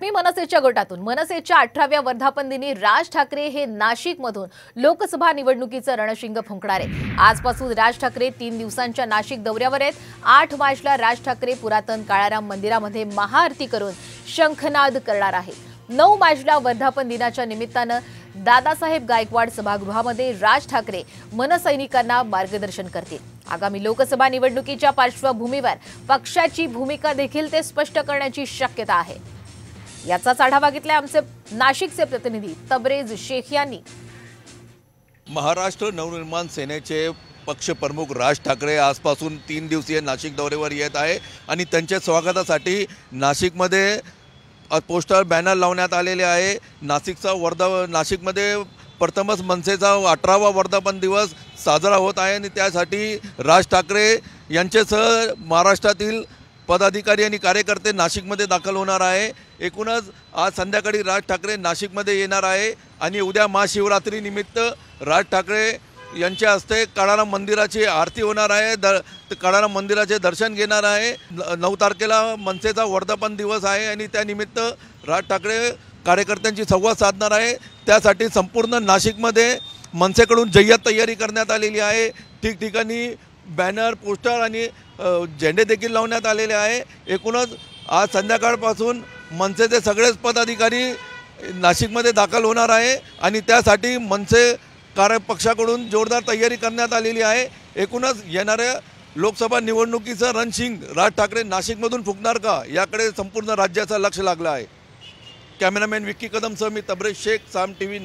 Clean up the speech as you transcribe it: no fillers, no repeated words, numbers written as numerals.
मी मनसेच्या गटातून मनसेच्या 18व्या वर्धापन दिनी राज ठाकरे हे नाशिकमधून लोकसभा निवडणुकीचं रणशिंग फुंकणार आहे। आजपासून राज ठाकरे 3 दिवसांच्या नाशिक दौऱ्यावर आहेत। 8 मार्चला राज ठाकरे पुरातन काळाराम मंदिरामध्ये महाआरती करून शंखनाद करणार आहेत। 9 मार्चला वर्धापन दिनाच्या निमित्तानं दादासाहेब गायकवाड सभागृहामध्ये राज ठाकरे मनसैनिकांना मार्गदर्शन करतील। आगामी लोकसभा निवडणुकीच्या पार्श्वभूमीवर पक्षाची भूमिका देखील ते स्पष्ट करण्याची शक्यता आहे। याचाच आढावा घेतलाय आमचे नाशिकचे प्रतिनिधी तबरेज शेख यांनी। महाराष्ट्र नवनिर्माण सेनेचे पक्ष प्रमुख राज ठाकरे आजपासून 3 दिवसीय नाशिक दौऱ्यावर येत आहे आणि त्यांच्या स्वागतासाठी नाशिकमध्ये पोस्टर बॅनर लावण्यात आलेले आहे। नाशिकमध्ये प्रथमच मनसेचा 18वा वर्धापन दिवस साजरा होत आहे आणि त्यासाठी राज ठाकरे यांच्यासह महाराष्ट्रातील पदाधिकारी आणि कार्यकर्ते नाशिकमध्ये दाखल होणार आहे। एकूणच आज संध्याकाळी राज ठाकरे नाशिकमध्ये येणार आहे आणि उद्या महाशिवरात्री निमित्त राज ठाकरे यांच्या हस्ते काळाराम मंदिराची आरती होणार आहे। काळाराम मंदिराचे दर्शन घेणार आहे। 9 तारखेला मनसेचा वर्धापन दिवस आहे आणि त्यानिमित्त राज ठाकरे कार्यकर्त्यांची संवाद साधणार आहे। त्यासाठी संपूर्ण नाशिकमध्ये मनसेकडून जय्यत तयारी करण्यात आलेली आहे। ठिकठिकाणी बॅनर पोस्टर आणि झेंडे देखील लावण्यात आलेले आहे। एकूणच आज संध्याकाळपासून मनसेचे सगळेच पदाधिकारी नाशिकमध्ये दाखल होणार आहे आणि त्यासाठी मनसे पक्षाकडून जोरदार तयारी करण्यात आलेली आहे। एकूणच येणाऱ्या लोकसभा निवडणुकीचं रणशिंग राज ठाकरे नाशिकमधून फुंकणार का याकडे संपूर्ण राज्याचं लक्ष लागलं आहे। कॅमेरामॅन विक्की कदमसह मी तबरेज शेख, साम टीव्ही।